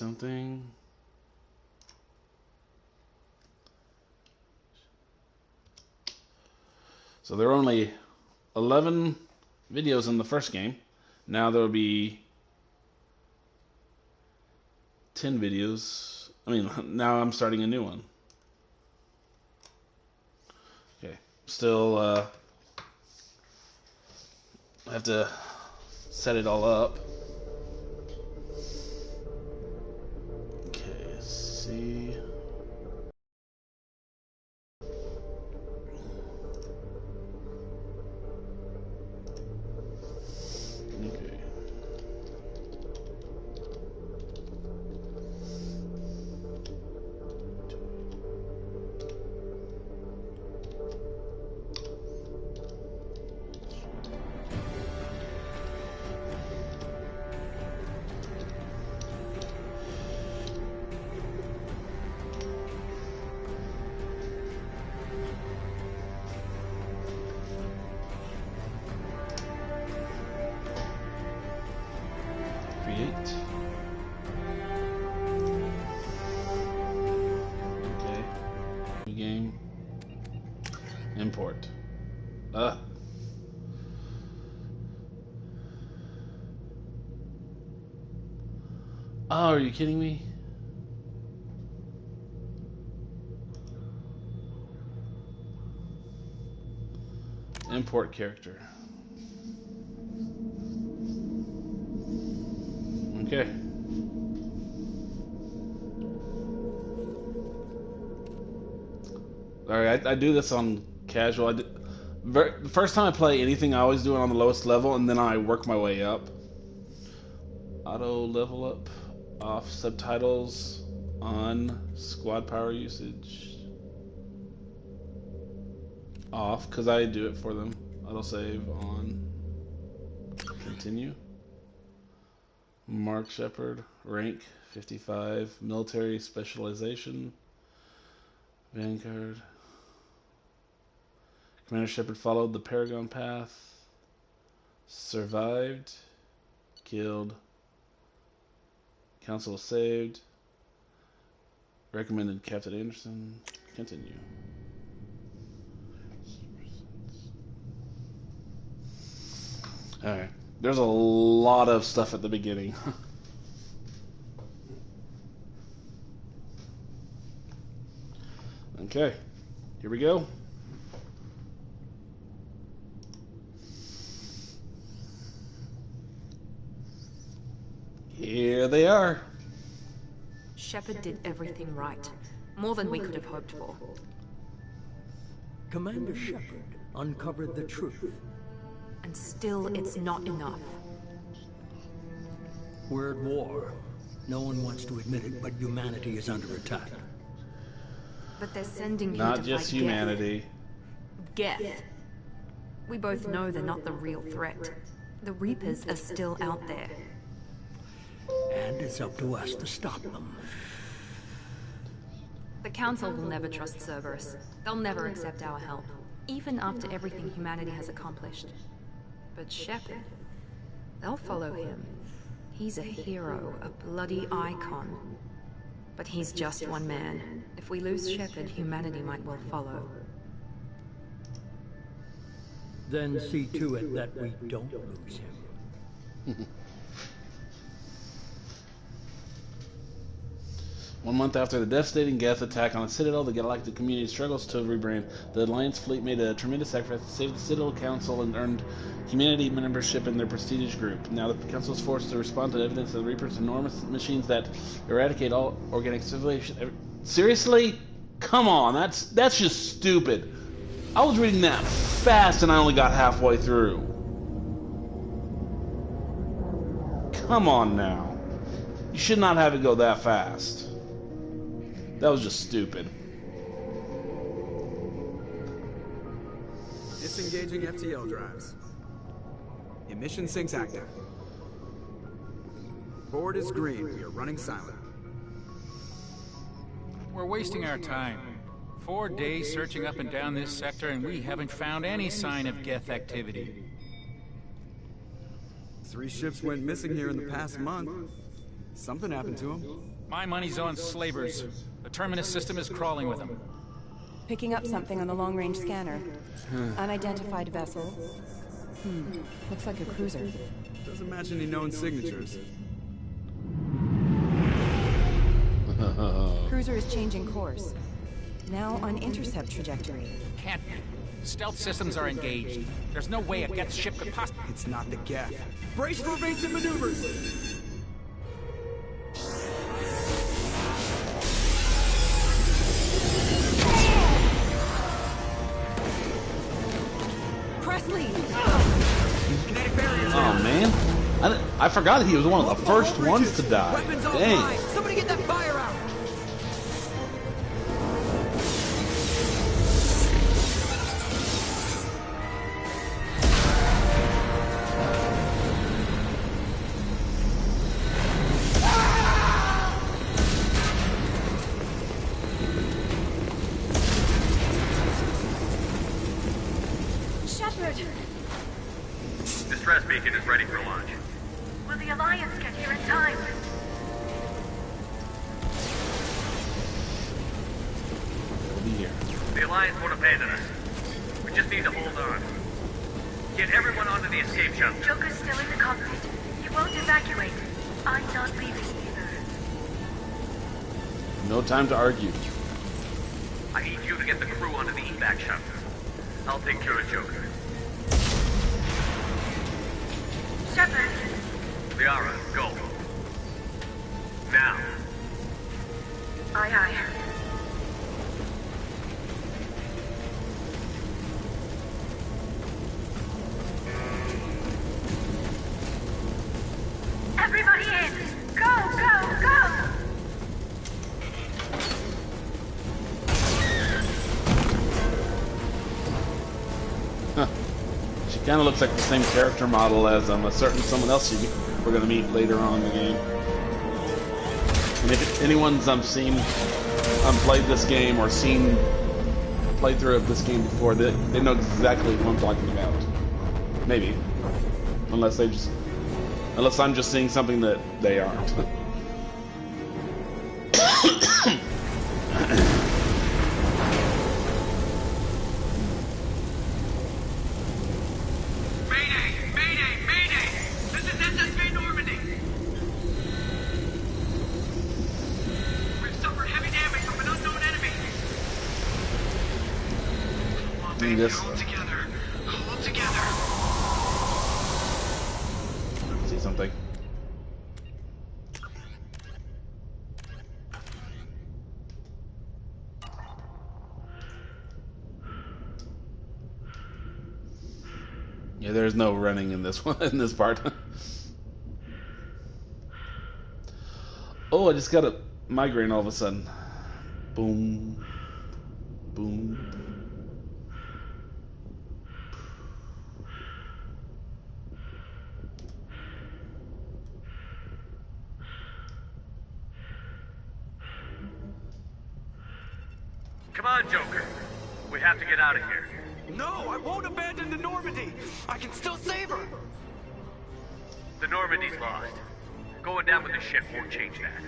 something. So there are only 11 videos in the first game. Now there will be 10 videos. I mean, now I'm starting a new one. Okay. Still, I have to set it all up. Okay, let's see. Okay. Create. Okay. New game. Import. Oh, are you kidding me? Import character. Okay. Alright, I do this on casual. The first time I play anything, I always do it on the lowest level, and then I work my way up. Auto level up. Off subtitles. On. Squad power usage. Off, because I do it for them. Auto save on. Continue. Mark Shepard. Rank 55. Military specialization. Vanguard. Commander Shepard followed the Paragon path. Survived. Killed. Council saved. Recommended Captain Anderson. Continue. Alright. There's a lot of stuff at the beginning. Okay. Here we go. Here they are. Shepard did everything right. More than we could have hoped for. Commander Shepard uncovered the truth. And still, it's not enough. We're at war. No one wants to admit it, but humanity is under attack. But they're sending him Not to just fight humanity. Geth. We both know they're not the real threat. The Reapers are still out there. And it's up to us to stop them. The Council will never trust Cerberus. They'll never accept our help, even after everything humanity has accomplished. But Shepard, they'll follow him. He's a hero, a bloody icon. But he's just one man. If we lose Shepard, humanity might well follow. Then see to it that we don't lose him. 1 month after the devastating Geth attack on the Citadel, the Galactic community struggles to rebrand. The Alliance fleet made a tremendous sacrifice to save the Citadel Council and earned humanity membership in their prestigious group. Now the Council is forced to respond to evidence of the Reapers' enormous machines that eradicate all organic civilization. Seriously? Come on, that's just stupid. I was reading that fast and I only got halfway through. Come on now. You should not have it go that fast. That was just stupid. Disengaging FTL drives. Emission sinks active. Board is green. We are running silent. We're wasting our time. 4 days searching up and down this sector, and we haven't found any sign of Geth activity. 3 ships went missing here in the past month. Something happened to him. My money's on slavers. The Terminus system is crawling with them. Picking up something on the long-range scanner. Unidentified vessel. Looks like a cruiser. Doesn't match any known signatures. Cruiser is changing course. Now on intercept trajectory. Can't be. Stealth systems are engaged. There's no way a Geth ship could possibly... It's not the Geth. Brace for evasive maneuvers! Presley! Kinetic barriers Oh man, I forgot he was one of the first ones to die. Weapons Dang. online! Somebody get that fire out! Shepard! Distress beacon is ready for launch. Will the Alliance get here in time? We'll be here. The Alliance won't abandon us. We just need to hold on. Get everyone onto the escape shuttle. Joker's still in the cockpit. He won't evacuate. I'm not leaving either. No time to argue. I need you to get the crew onto the evac shuttle. I'll take care of Joker. Shepard! Liara, go. Now. Aye, aye. Everybody in! Go, go, go! She kind of looks like the same character model as a certain someone else we're going to meet later on in the game. And if anyone's played this game or seen a playthrough of this game before, they know exactly what I'm talking about. Maybe, unless I'm just seeing something that they aren't. Hold together. See something? Yeah, there's no running in this one, in this part. Oh, I just got a migraine all of a sudden. Boom. Boom. Come on, Joker. We have to get out of here. No, I won't abandon the Normandy! I can still save her! The Normandy's lost. Going down with the ship won't change that.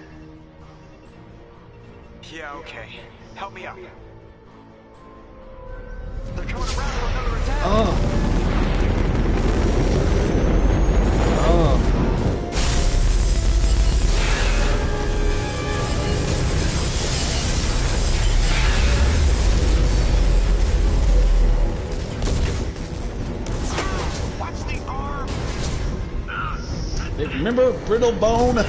Yeah, okay. Help me out. They're coming around for another attack! Remember Brittle Bone?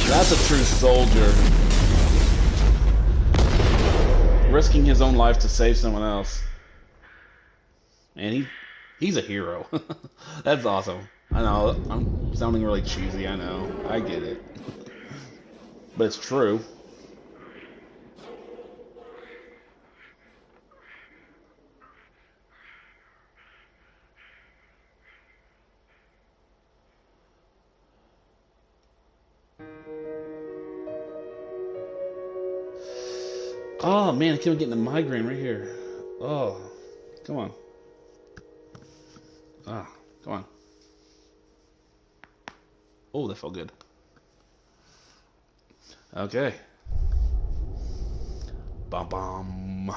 That's a true soldier. Risking his own life to save someone else. And he's a hero. That's awesome. I know, I'm sounding really cheesy, I know. I get it. But it's true. Oh man, I keep getting a migraine right here. Oh, come on. Ah, come on. Oh, that felt good. Okay. Bum bum.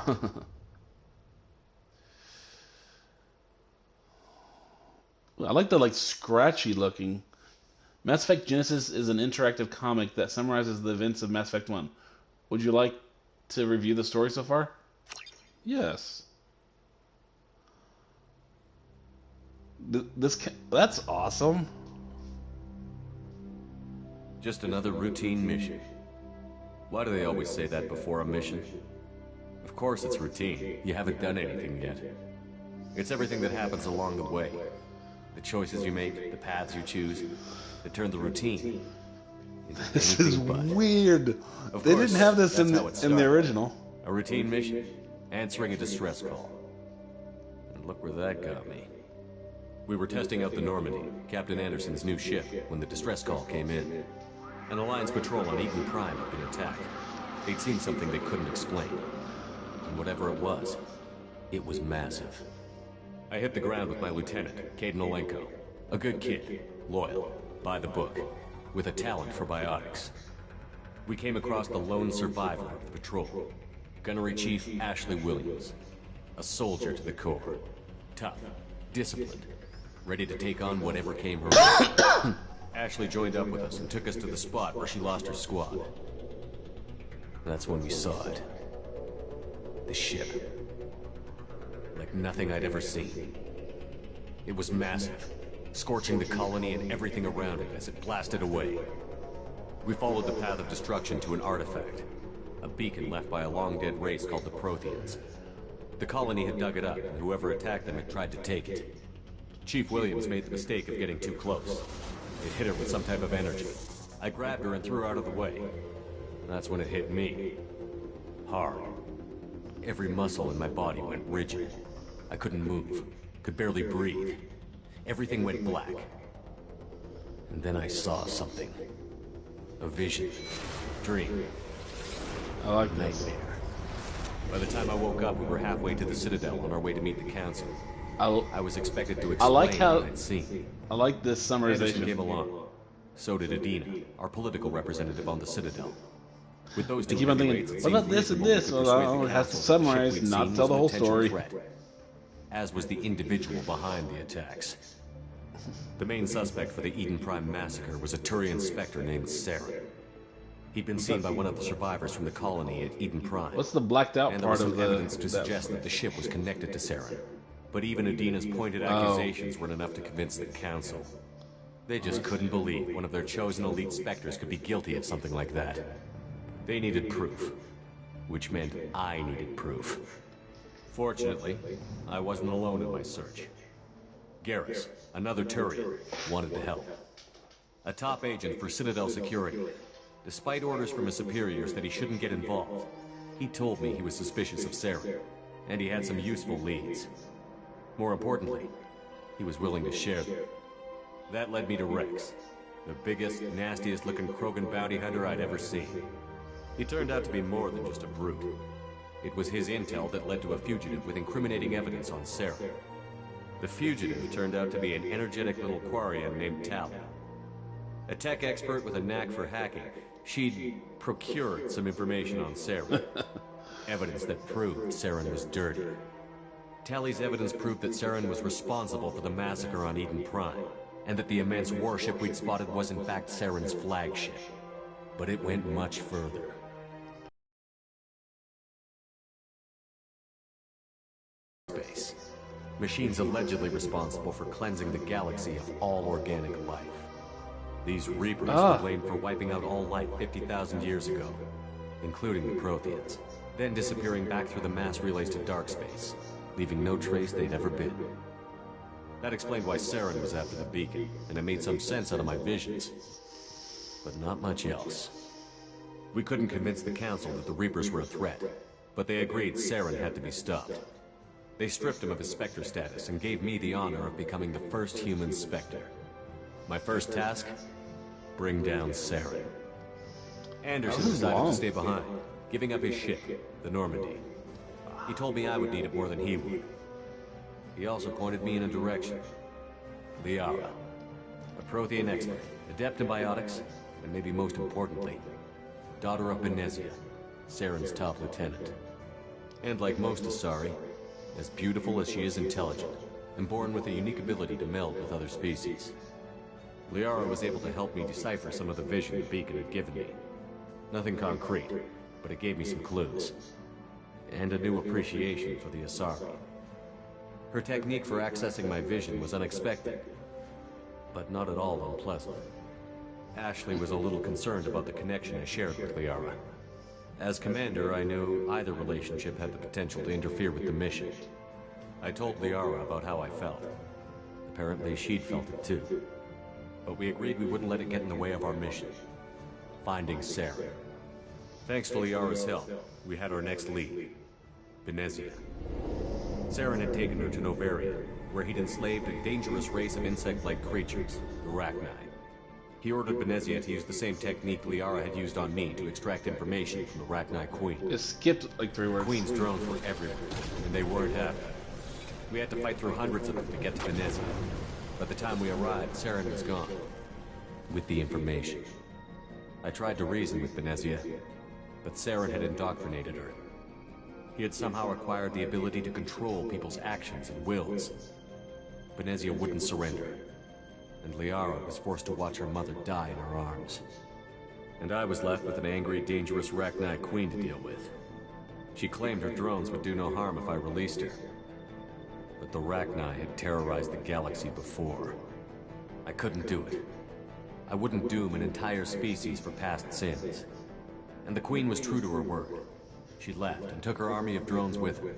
I like the scratchy looking. Mass Effect Genesis is an interactive comic that summarizes the events of Mass Effect 1. Would you like to review the story so far? Yes. That's awesome. Just another routine mission. Why do they always say that before a mission? Of course it's routine. You haven't done anything yet. It's everything that happens along the way. The choices you make, the paths you choose, that turn the routine into This is anything but. weird. Of They course, didn't have this that's in how it the started. original. A routine mission, answering a distress call. And look where that got me. We were testing out the Normandy, Captain Anderson's new ship, when the distress call came in. An Alliance patrol on Eden Prime had been attacked. They'd seen something they couldn't explain. And whatever it was massive. I hit the ground with my lieutenant, Caden Olenko. A good kid, loyal, by the book, with a talent for biotics. We came across the lone survivor of the patrol, Gunnery Chief Ashley Williams. A soldier to the core. Tough, disciplined, ready to take on whatever came her way. Ashley joined up with us and took us to the spot where she lost her squad. That's when we saw it. The ship. Like nothing I'd ever seen. It was massive, scorching the colony and everything around it as it blasted away. We followed the path of destruction to an artifact, a beacon left by a long-dead race called the Protheans. The colony had dug it up, and whoever attacked them had tried to take it. Chief Williams made the mistake of getting too close. It hit her with some type of energy. I grabbed her and threw her out of the way. That's when it hit me. Hard. Every muscle in my body went rigid. I couldn't move, could barely breathe. Everything went black. And then I saw something. A vision. Dream. I like this. Nightmare. By the time I woke up, we were halfway to the Citadel on our way to meet the Council. I was expected to explain like how- what I'd seen. I like this Anderson summarization. came along. So did Adina, our political representative on the Citadel. With those two I keep on heavyweights, thinking, it what about seemed this and reasonable this? we Well, could persuade it the has to Council that the summarize, ship we'd not seen tell was the a whole potential story. threat, as was the individual behind the attacks. The main suspect for the Eden Prime massacre was a Turian Spectre named Saren. He'd been seen by one of the survivors from the colony at Eden Prime. What's the blacked out And there was part some of the... evidence to suggest that the ship was connected to Saren. But even Adina's pointed accusations weren't enough to convince the Council. They just couldn't believe one of their chosen elite Spectres could be guilty of something like that. They needed proof. Which meant I needed proof. Fortunately, I wasn't alone in my search. Garrus, another Turian, wanted to help. A top agent for Citadel Security. Despite orders from his superiors that he shouldn't get involved, he told me he was suspicious of Saren, and he had some useful leads. More importantly, he was willing to share them. That led me to Rex, the biggest, nastiest looking Krogan bounty hunter I'd ever seen. He turned out to be more than just a brute. It was his intel that led to a fugitive with incriminating evidence on Saren. The fugitive turned out to be an energetic little Quarian named Tali. A tech expert with a knack for hacking, she'd procured some information on Saren. Evidence that proved Saren was dirty. Tali's evidence proved that Saren was responsible for the massacre on Eden Prime, and that the immense warship we'd spotted was in fact Saren's flagship. But it went much further. Space. Machines allegedly responsible for cleansing the galaxy of all organic life. These Reapers were blamed for wiping out all life 50,000 years ago, including the Protheans, then disappearing back through the mass relays to dark space, leaving no trace they'd ever been. That explained why Saren was after the beacon, and it made some sense out of my visions. But not much else. We couldn't convince the Council that the Reapers were a threat, but they agreed Saren had to be stopped. They stripped him of his Spectre status and gave me the honor of becoming the first human Spectre. My first task? Bring down Saren. Anderson decided to stay behind, giving up his ship, the Normandy. He told me I would need it more than he would. He also pointed me in a direction. Liara, a Prothean expert, adept in biotics, and maybe most importantly, daughter of Benezia, Saren's top lieutenant. And like most Asari, as beautiful as she is intelligent, and born with a unique ability to meld with other species. Liara was able to help me decipher some of the vision the beacon had given me. Nothing concrete, but it gave me some clues. And a new appreciation for the Asari. Her technique for accessing my vision was unexpected, but not at all unpleasant. Ashley was a little concerned about the connection I shared with Liara. As commander, I knew either relationship had the potential to interfere with the mission. I told Liara about how I felt. Apparently she'd felt it too. But we agreed we wouldn't let it get in the way of our mission. Finding Saren. Thanks to Liara's help, we had our next lead. Benezia. Saren had taken her to Noveria, where he'd enslaved a dangerous race of insect-like creatures, the Rachni. He ordered Benezia to use the same technique Liara had used on me to extract information from the Rachni Queen. It skipped like 3 words. Queen's drones were everywhere, and they weren't happy. We had to fight through hundreds of them to get to Benezia. By the time we arrived, Saren was gone. With the information. I tried to reason with Benezia, but Saren had indoctrinated her. He had somehow acquired the ability to control people's actions and wills. Benezia wouldn't surrender, and Liara was forced to watch her mother die in her arms. And I was left with an angry, dangerous Rachni Queen to deal with. She claimed her drones would do no harm if I released her. But the Rachni had terrorized the galaxy before. I couldn't do it. I wouldn't doom an entire species for past sins. And the Queen was true to her word. She left and took her army of drones with her.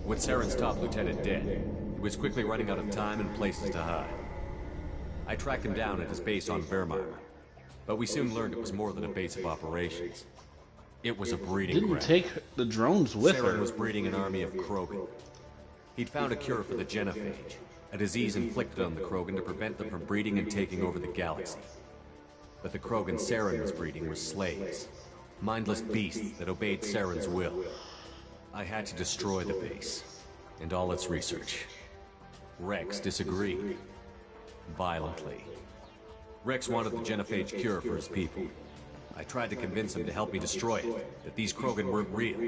With Saren's top lieutenant dead, he was quickly running out of time and places to hide. I tracked him down at his base on Vermeer, but we soon learned it was more than a base of operations. It was a breeding ground. Didn't take the drones with her. Saren was breeding an army of Krogan. He'd found a cure for the genophage, a disease inflicted on the Krogan to prevent them from breeding and taking over the galaxy. But the Krogan Saren was breeding were slaves, mindless beasts that obeyed Saren's will. I had to destroy the base, and all its research. Rex disagreed. Violently. Rex wanted the genophage cure for his people. I tried to convince him to help me destroy it, that these Krogan weren't real.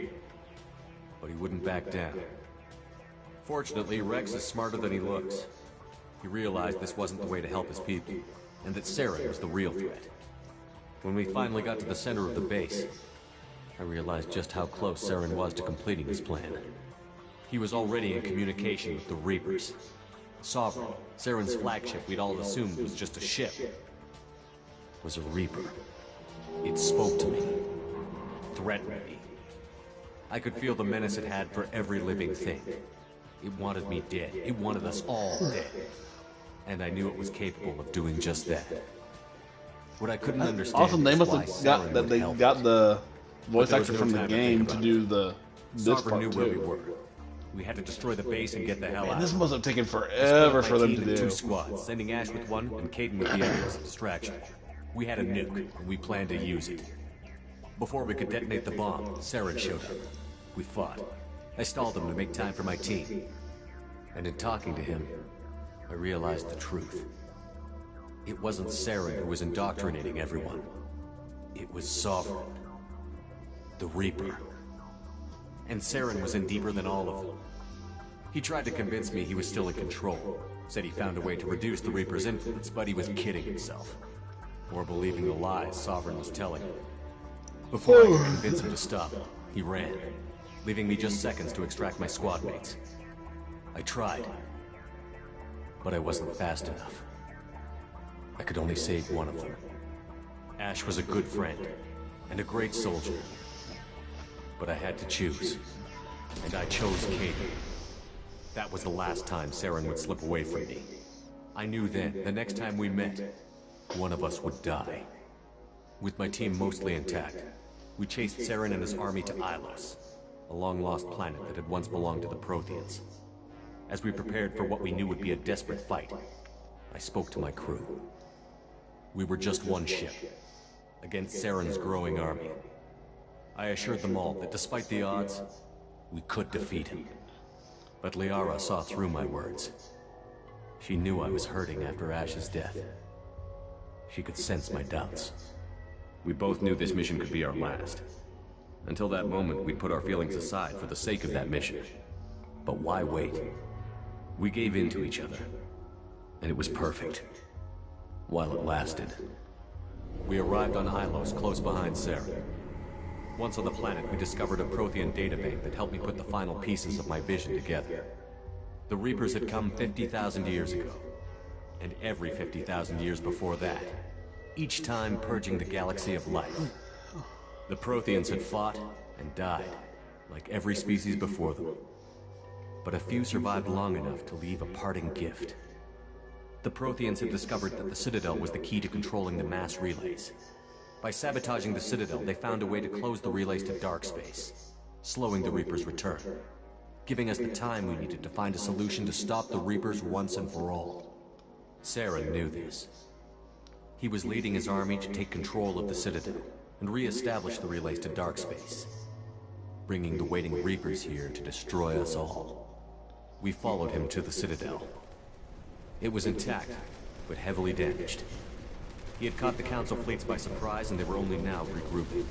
But he wouldn't back down. Fortunately, Rex is smarter than he looks. He realized this wasn't the way to help his people, and that Saren was the real threat. When we finally got to the center of the base, I realized just how close Saren was to completing his plan. He was already in communication with the Reapers. Sovereign, Saren's flagship we'd all assumed was just a ship, was a Reaper. It spoke to me, threatened me. I could feel the menace it had for every living thing. It wanted me dead. It wanted us all dead. And I knew it was capable of doing just that. What I couldn't understand Awesome, they is must why have got Saren that would they help got it. the voice But there was actor no from the time to game think to about do it. this Sovereign knew part where we too. were. We had to destroy the base and get the hell Man, out. this must have taken I split forever my for them team to in do. 2 squads, sending Ash with one and Caden with the other as a distraction. We had a nuke, and we planned to use it. Before we could detonate the bomb, Saren showed up. We fought. I stalled him to make time for my team. And in talking to him, I realized the truth. It wasn't Saren who was indoctrinating everyone. It was Sovereign. The Reaper. And Saren was in deeper than all of them. He tried to convince me he was still in control. Said he found a way to reduce the Reaper's influence, but he was kidding himself. Or believing the lies Sovereign was telling him. Before I could convince him to stop, he ran, leaving me just seconds to extract my squad mates. I tried, but I wasn't fast enough. I could only save one of them. Ash was a good friend, and a great soldier. But I had to choose, and I chose Caden. That was the last time Saren would slip away from me. I knew then, the next time we met, one of us would die. With my team mostly intact, we chased Saren and his army to Ilos, a long-lost planet that had once belonged to the Protheans. As we prepared for what we knew would be a desperate fight, I spoke to my crew. We were just one ship, against Saren's growing army. I assured them all that despite the odds, we could defeat him. But Liara saw through my words. She knew I was hurting after Ash's death. She could sense my doubts. We both knew this mission could be our last. Until that moment, we'd put our feelings aside for the sake of that mission. But why wait? We gave in to each other, and it was perfect. While it lasted. We arrived on Ilos, close behind Saren. Once on the planet, we discovered a Prothean databank that helped me put the final pieces of my vision together. The Reapers had come 50,000 years ago, and every 50,000 years before that, each time purging the galaxy of life. The Protheans had fought and died, like every species before them. But a few survived long enough to leave a parting gift. The Protheans had discovered that the Citadel was the key to controlling the mass relays. By sabotaging the Citadel, they found a way to close the relays to dark space, slowing the Reapers' return, giving us the time we needed to find a solution to stop the Reapers once and for all. Saren knew this. He was leading his army to take control of the Citadel and re-establish the relays to dark space, bringing the waiting Reapers here to destroy us all. We followed him to the Citadel. It was intact, but heavily damaged. He had caught the Council fleets by surprise, and they were only now regrouping.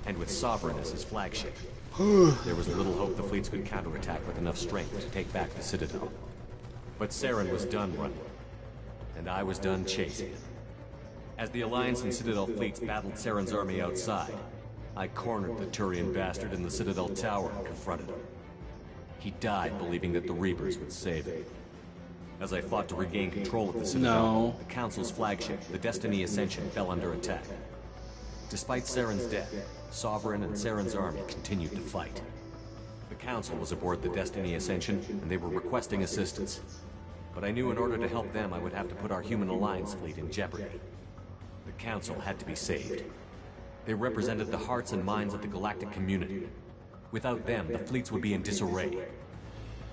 And with Sovereign as his flagship, there was little hope the fleets could counterattack with enough strength to take back the Citadel. But Saren was done running, and I was done chasing him. As the Alliance and Citadel fleets battled Saren's army outside, I cornered the Turian bastard in the Citadel tower and confronted him. He died believing that the Reapers would save him. As I fought to regain control of the Citadel, the Council's flagship, the Destiny Ascension, fell under attack. Despite Saren's death, Sovereign and Saren's army continued to fight. The Council was aboard the Destiny Ascension, and they were requesting assistance. But I knew in order to help them, I would have to put our Human Alliance fleet in jeopardy. The Council had to be saved. They represented the hearts and minds of the galactic community. Without them, the fleets would be in disarray.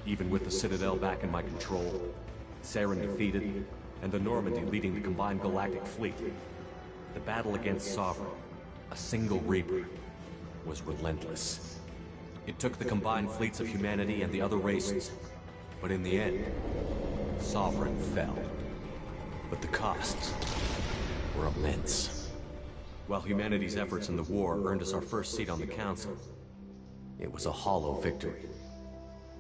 Even with the Citadel back in my control, Saren defeated, and the Normandy leading the combined galactic fleet, the battle against Sovereign, a single Reaper, was relentless. It took the combined fleets of humanity and the other races, but in the end, Sovereign fell. But the costs were immense. While humanity's efforts in the war earned us our first seat on the Council, it was a hollow victory.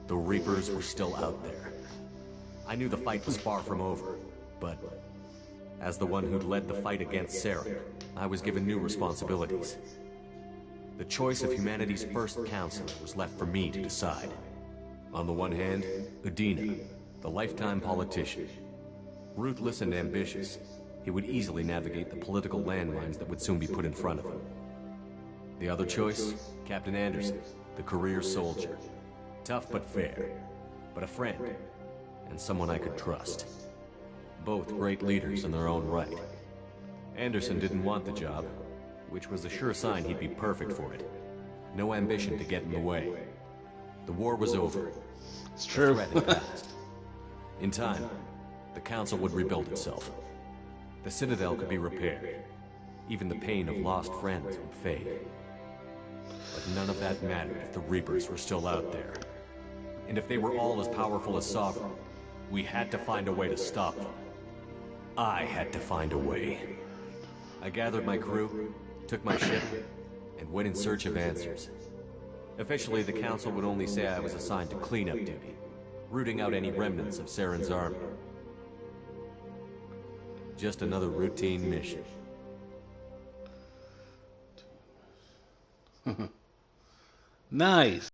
The Reapers were still out there. I knew the fight was far from over, but as the one who'd led the fight against Saren, I was given new responsibilities. The choice of humanity's first council was left for me to decide. On the one hand, Udina, the lifetime politician. Ruthless and ambitious, he would easily navigate the political landmines that would soon be put in front of him. The other choice, Captain Anderson, the career soldier. Tough but fair, but a friend, and someone I could trust. Both great leaders in their own right. Anderson didn't want the job, which was a sure sign he'd be perfect for it. No ambition to get in the way. The war was over. It's true. The threat had passed. In time, the Council would rebuild itself. The Citadel could be repaired. Even the pain of lost friends would fade. But none of that mattered if the Reapers were still out there. And if they were all as powerful as Sovereign, we had to find a way to stop them. I had to find a way. I gathered my crew, took my ship, and went in search of answers. Officially, the Council would only say I was assigned to cleanup duty, rooting out any remnants of Saren's army. Just another routine mission. Nice.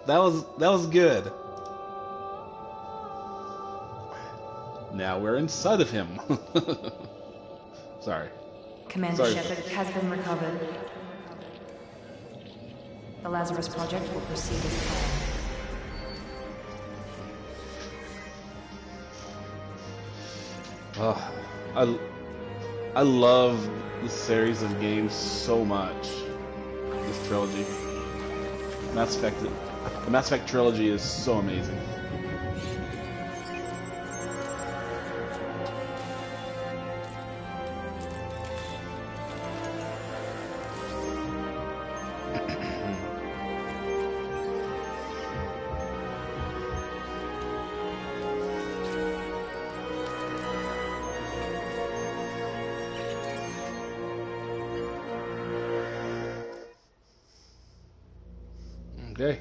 That was good. Now we're inside of him. Sorry. Commander Shepard has been recovered. The Lazarus Project will proceed as planned. I love this series of games so much. This trilogy. The Mass Effect trilogy is so amazing. Okay.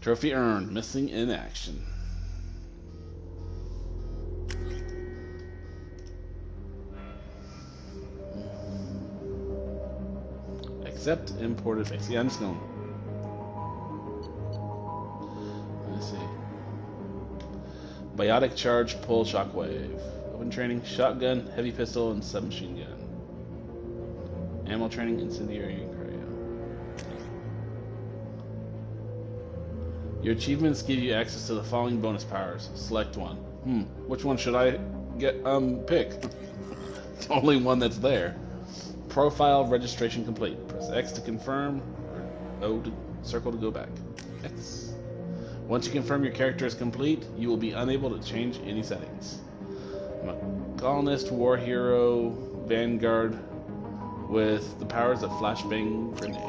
Trophy earned. Missing in action. Accept imported face. Yeah, I'm just going. Let's see. Biotic charge, pull, shockwave. Open training, shotgun, heavy pistol, and submachine gun. Ammo training, incendiary, and cryo. Your achievements give you access to the following bonus powers. Select one. Which one should I pick? It's the only one that's there. Profile registration complete. Press X to confirm, or O to circle to go back. X. Once you confirm your character is complete, you will be unable to change any settings. I'm a colonist, war hero, vanguard, with the powers of flashbang grenade.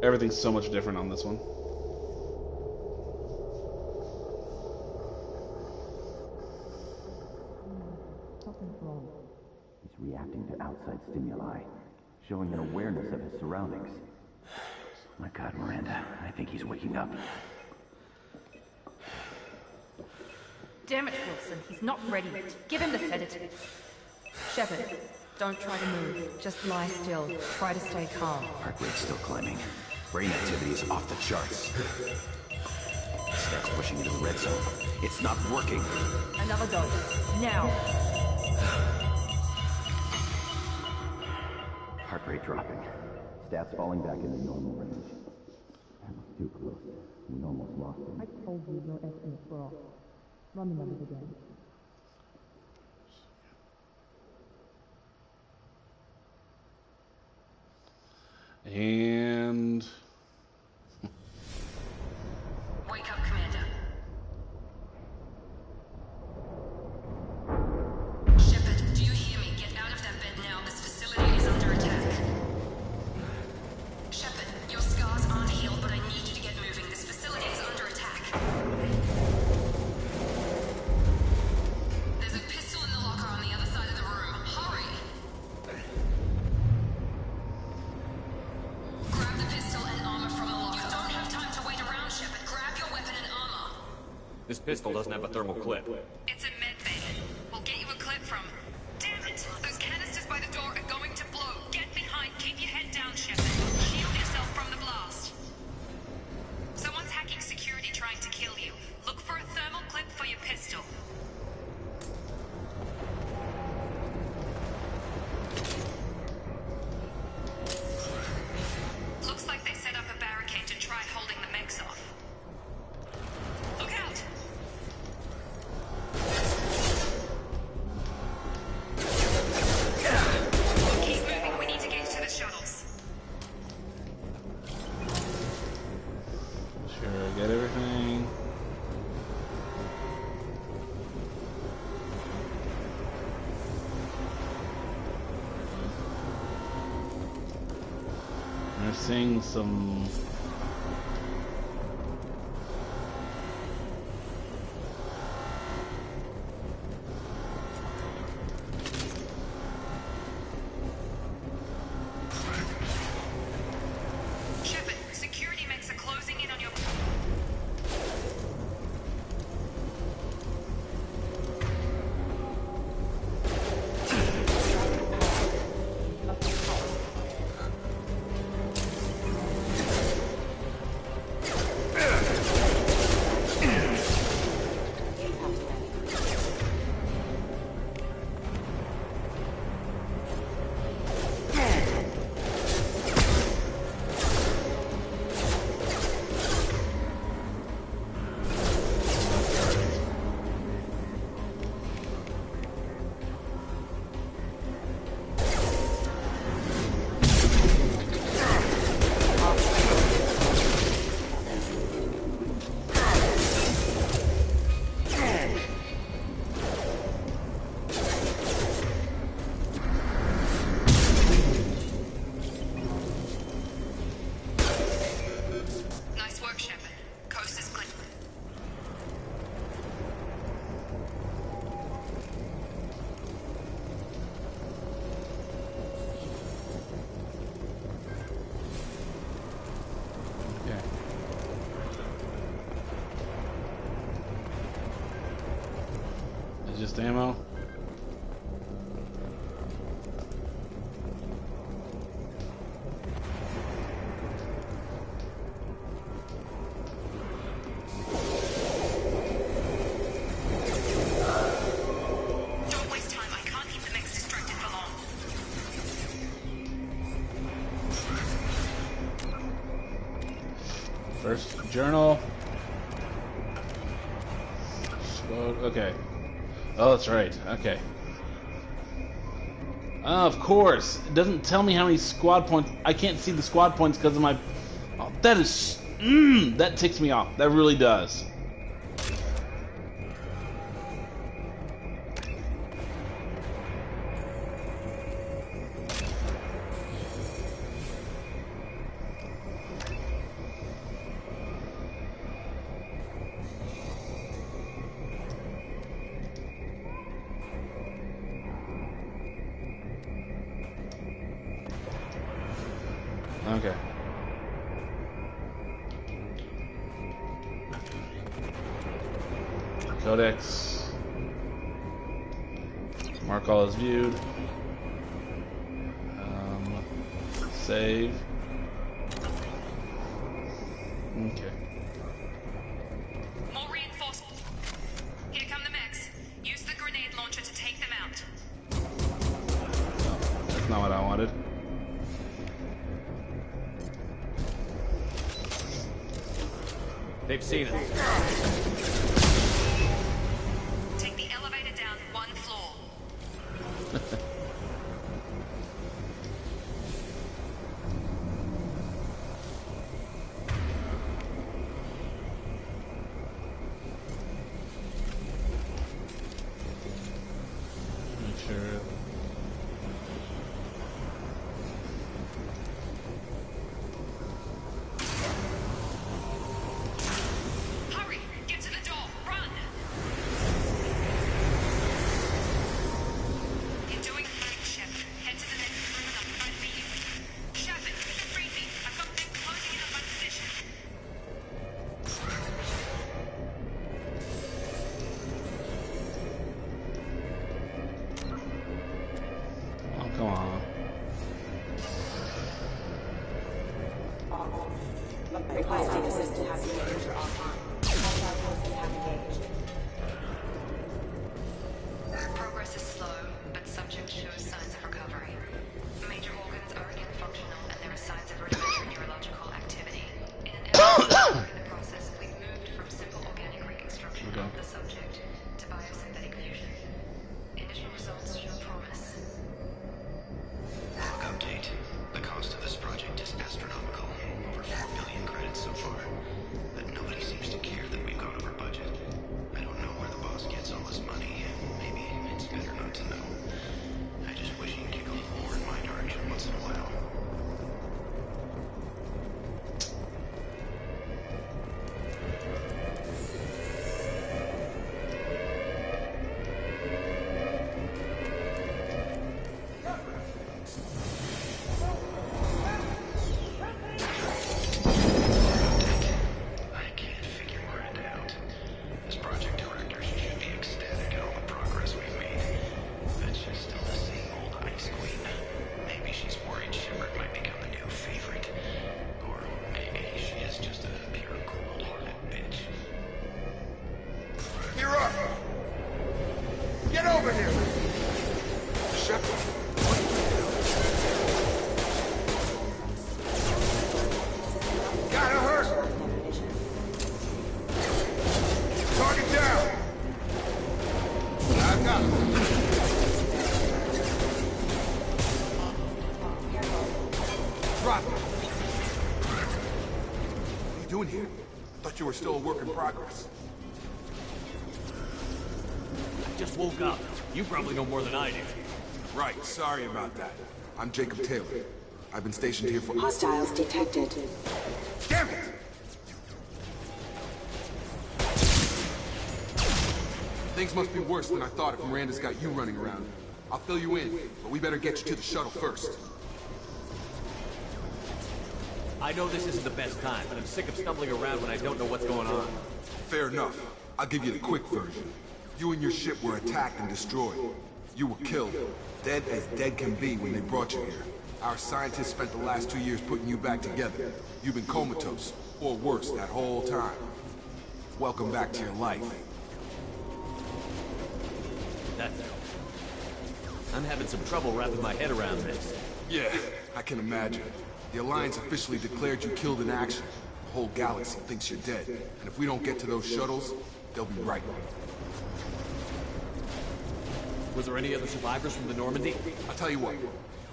Everything's so much different on this one. He's reacting to outside stimuli, showing an awareness of his surroundings. My God, Miranda, I think he's waking up. Damn it, Wilson. He's not ready yet. Give him the sedative. Shepard, don't try to move. Just lie still. Try to stay calm. Heart rate's still climbing. Brain activity is off the charts. Stats pushing into the red zone. It's not working. Another dose. Now. Heart rate dropping. Stats falling back into normal range. That was too close. We almost lost him. I told you your estimates were off. Run the numbers again. And wake up, Commander. Shepard, do you hear me? Get out of that bed now. This facility is under attack. Shepard, your scars aren't healed, but I need you to get moving. This facility is under attack. There's a pistol in the locker on the other side of the room. Hurry! Grab the pistol and armor from the locker. You don't have time to wait around, Shepard. Grab your weapon and armor. This pistol doesn't have a thermal clip. It's a med bay. We'll get you a clip from... Damn it! Those canisters by the door are going to blow. Get behind. Keep your head down, Shepard. Shield yourself from the blast. Someone's hacking security trying to kill you. Look for a thermal clip for your pistol. Looks like they set up a barricade to try holding the mechs off. Look out! Keep moving. We need to get to the shuttles. sure, get everything. We're seeing some Shepard, security mechs are closing in on your... Just ammo. Don't waste time. I can't keep the mechs distracted for long. First journal. Okay. Oh, that's right. Okay. Of course. It doesn't tell me how many squad points. I can't see the squad points because of my... Oh, that is... that ticks me off. That really does. Okay. Codex. Mark all as viewed. Save. Okay. More reinforcements. Here come the mechs. Use the grenade launcher to take them out. That's not what I wanted. They've seen us. Take the elevator down 1 floor. Make sure. Hurry! Get to the door! Run! You're doing fine, Shepard. Head to the next room and I'll try to meet you. Shepard, read me. I've got them closing in on my position. Oh, come on. Requesting assistance. User offline. Hostile forces have engaged. Progress is slow, but subject shows signs of recovery. Major organs are again functional, and there are signs of rudimentary neurological activity. In an effort to work in the process, we've moved from simple organic reconstruction of the subject to biosynthetic fusion. Initial results show promise. Quick update. The cost of this project is astronomical. Over 4 billion credits so far. But nobody seems to care that we've gone over budget. I don't know where the boss gets all this money. Maybe it's better not to know. I just wish he'd kick a little more in my direction once in a while. I can't figure Miranda out. As project director, she should be ecstatic at all the progress we've made. But she's still the same old ice queen. Maybe she's worried Shepard might become the new favorite. Or maybe she is just a pure cold-hearted bitch. You're up! Get over here! Shepard, gotta hurt! Target down! I've got him. Drop it! What are you doing here? Thought you were still a work in progress. I just woke up. You probably know more than I do. Right, sorry about that. I'm Jacob Taylor. I've been stationed here for... Hostiles detected. Damn it! Things must be worse than I thought if Miranda's got you running around. I'll fill you in, but we better get you to the shuttle first. I know this isn't the best time, but I'm sick of stumbling around when I don't know what's going on. Fair enough. I'll give you the quick version. You and your ship were attacked and destroyed. You were killed. Dead as dead can be when they brought you here. Our scientists spent the last 2 years putting you back together. You've been comatose, or worse, that whole time. Welcome back to your life. That's... I'm having some trouble wrapping my head around this. Yeah, I can imagine. The Alliance officially declared you killed in action. The whole galaxy thinks you're dead. And if we don't get to those shuttles, they'll be right. Was there any other survivors from the Normandy? I'll tell you what.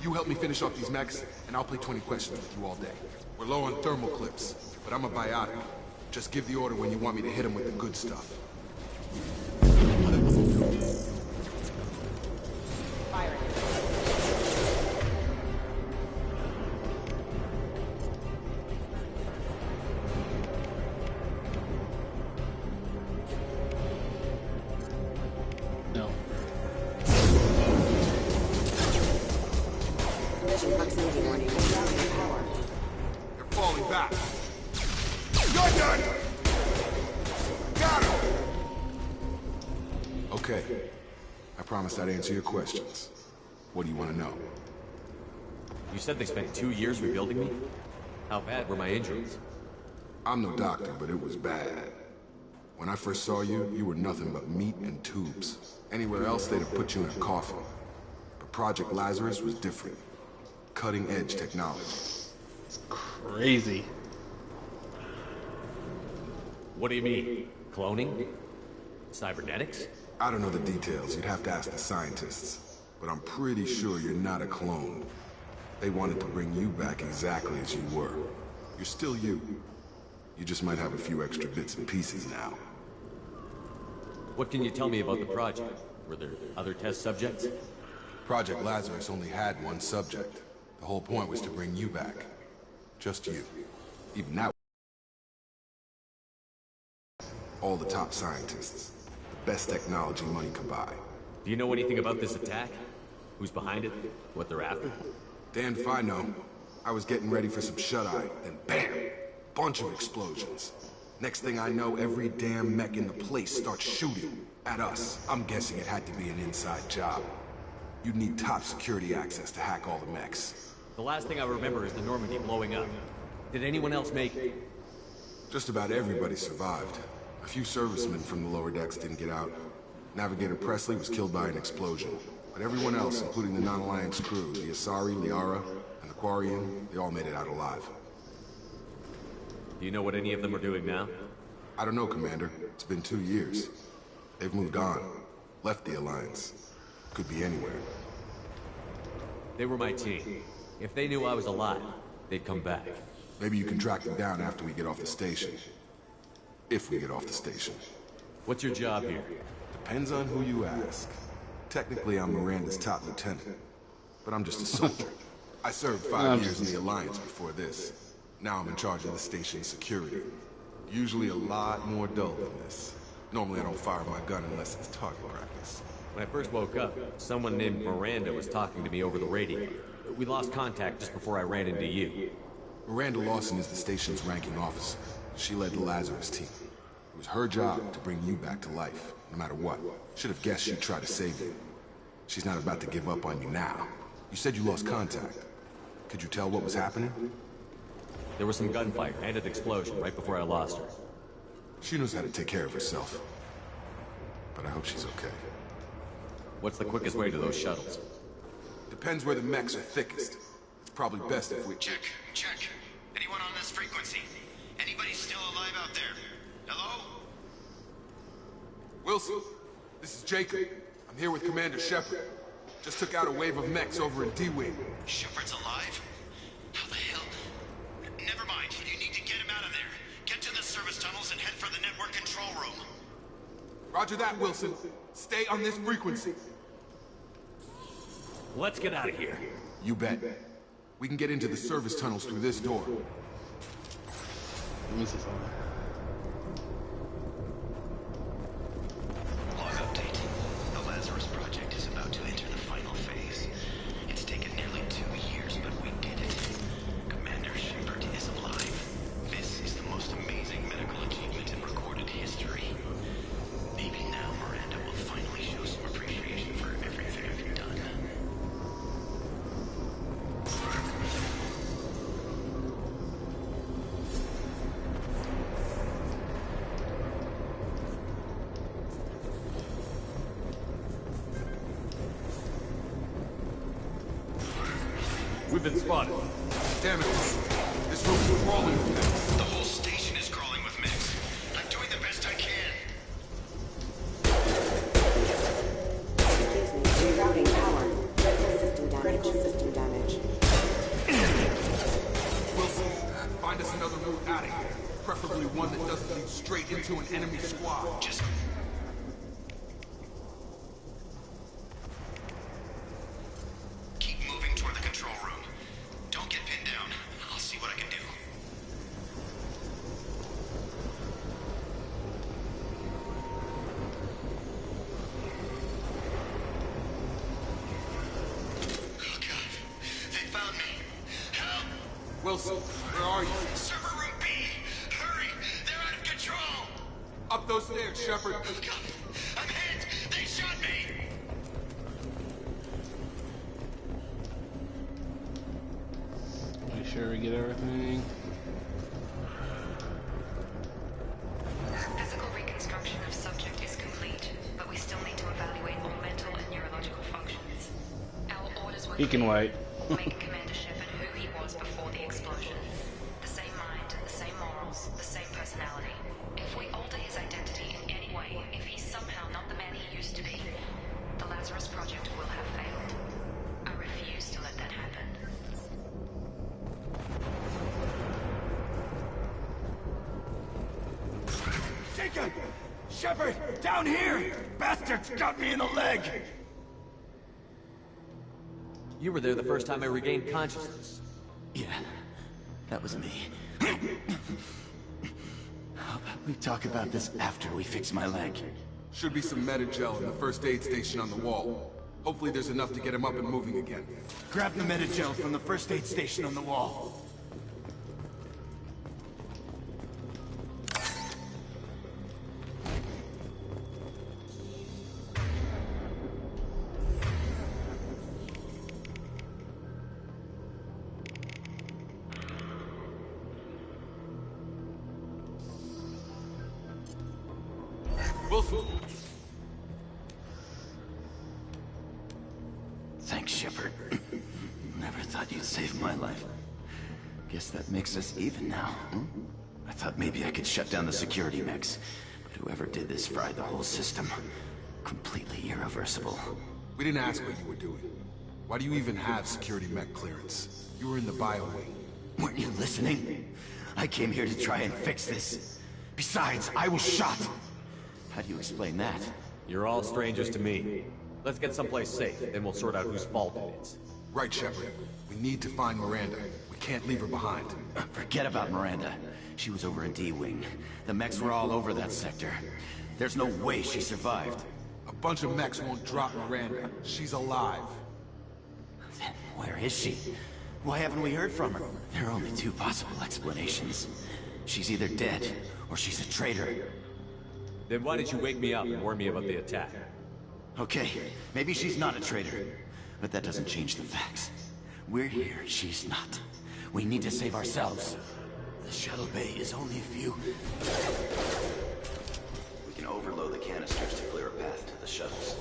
You help me finish off these mechs, and I'll play 20 questions with you all day. We're low on thermal clips, but I'm a biotic. Just give the order when you want me to hit them with the good stuff. Firing. No. Mission proximity warning. Routing power. They're falling back. You're done! Got him! Okay. I promised I'd answer your questions. What do you want to know? You said they spent 2 years rebuilding me? How bad were my injuries? I'm no doctor, but it was bad. When I first saw you, you were nothing but meat and tubes. Anywhere else, they'd have put you in a coffin. But Project Lazarus was different. Cutting-edge technology. It's crazy. What do you mean? Cloning? Cybernetics? I don't know the details. You'd have to ask the scientists. But I'm pretty sure you're not a clone. They wanted to bring you back exactly as you were. You're still you. You just might have a few extra bits and pieces now. What can you tell me about the project? Were there other test subjects? Project Lazarus only had one subject. The whole point was to bring you back. Just you. Even that. All the top scientists. The best technology money could buy. Do you know anything about this attack? Who's behind it? What they're after? Damned if I know. I was getting ready for some shut-eye, then BAM! Bunch of explosions. Next thing I know, every damn mech in the place starts shooting at us. I'm guessing it had to be an inside job. You'd need top security access to hack all the mechs. The last thing I remember is the Normandy blowing up. Did anyone else make it? Just about everybody survived. A few servicemen from the lower decks didn't get out. Navigator Presley was killed by an explosion. But everyone else, including the non-Alliance crew, the Asari, Liara, and the Quarian, they all made it out alive. Do you know what any of them are doing now? I don't know, Commander. It's been 2 years. They've moved on. Left the Alliance. Could be anywhere. They were my team. If they knew I was alive, they'd come back. Maybe you can track them down after we get off the station. If we get off the station. What's your job here? Depends on who you ask. Technically, I'm Miranda's top lieutenant. But I'm just a soldier. I served 5 years in the Alliance before this. Now I'm in charge of the station's security. Usually a lot more dull than this. Normally I don't fire my gun unless it's target practice. When I first woke up, someone named Miranda was talking to me over the radio. We lost contact just before I ran into you. Miranda Lawson is the station's ranking officer. She led the Lazarus team. It was her job to bring you back to life, no matter what. Should have guessed she'd try to save you. She's not about to give up on you now. You said you lost contact. Could you tell what was happening? There was some gunfire and an explosion right before I lost her. She knows how to take care of herself. But I hope she's okay. What's the quickest way to those shuttles? Depends where the mechs are thickest. It's probably best if we... Check. Anyone on this frequency? Anybody still alive out there? Hello? Wilson, this is Jacob. I'm here with Commander Shepard. Just took out a wave of mechs over in D-Wing. Shepard's alive? How the hell? Never mind. You need to get him out of there. Get to the service tunnels and head for the network control room. Roger that, Wilson. Stay on this frequency. Let's get out of here. You bet. We can get into the service tunnels through this door. Let me see something. Log update. The Lazarus Project is about to enter the final phase. It's taken nearly 2 years, but we did it. Commander Shepard is alive. This is the most amazing medical achievement in recorded history. Maybe now Miranda will We've been spotted. Damn it. This room's crawling with mechs. The whole station is crawling with mechs. I'm doing the best I can. Excuse me. Rerouting power. Critical system damage. Wilson, find us another route out of here. Preferably one that doesn't lead straight into an enemy squad. Just... keep moving toward the control room. Don't get pinned down. I'll see what I can do. Oh God. They found me. Help! Wilson, where are you? Server room B! Hurry! They're out of control! Up those stairs, Shepard. Oh God! I'm hit! They shot me! Make sure we get everything. Physical reconstruction of subject is complete, but we still need to evaluate all mental and neurological functions. Our orders were He can wait. make Commander Shepard who he was before the explosion. The same mind, the same morals, the same personality. If we alter his identity in any way, if he's somehow not the man he used to be, the Lazarus Project will have failed. I refuse to let that happen. Jacob! Shepard! Down here! Bastards got me in the leg! You were there the first time I regained consciousness. Yeah, that was me. How about we talk about this after we fix my leg? Should be some Metagel in the first aid station on the wall. Hopefully there's enough to get him up and moving again. Grab the Metagel from the first aid station on the wall. Wilson! Thanks, Shepard. Never thought you'd save my life. Guess that makes us even now, hmm? I thought maybe I could shut down the security mechs, but whoever did this fried the whole system. Completely irreversible. We didn't ask what you were doing. Why do you even have security mech clearance? You were in the bio wing. Weren't you listening? I came here to try and fix this. Besides, I was shot. How do you explain that? You're all strangers to me. Let's get someplace safe, then we'll sort out whose fault it is. Right, Shepard. We need to find Miranda. We can't leave her behind. Forget about Miranda. She was over in D-Wing. The mechs were all over that sector. There's no way she survived. A bunch of mechs won't drop Miranda. She's alive. Then where is she? Why haven't we heard from her? There are only two possible explanations. She's either dead, or she's a traitor. Then why did you wake me up and warn me about the attack? Okay, maybe she's not a traitor, but that doesn't change the facts. We're here, she's not. We need to save ourselves. The shuttle bay is only a few... We can overload the canisters to clear a path to the shuttles.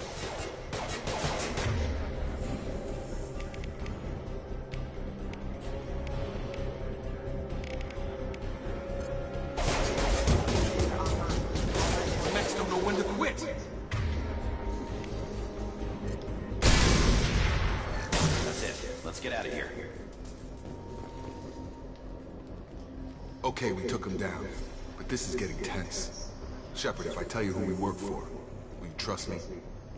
The mechs don't know when to quit. That's it. Let's get out of here. Okay, we took him down. But this is getting tense. Shepard, if I tell you who we work for, will you trust me?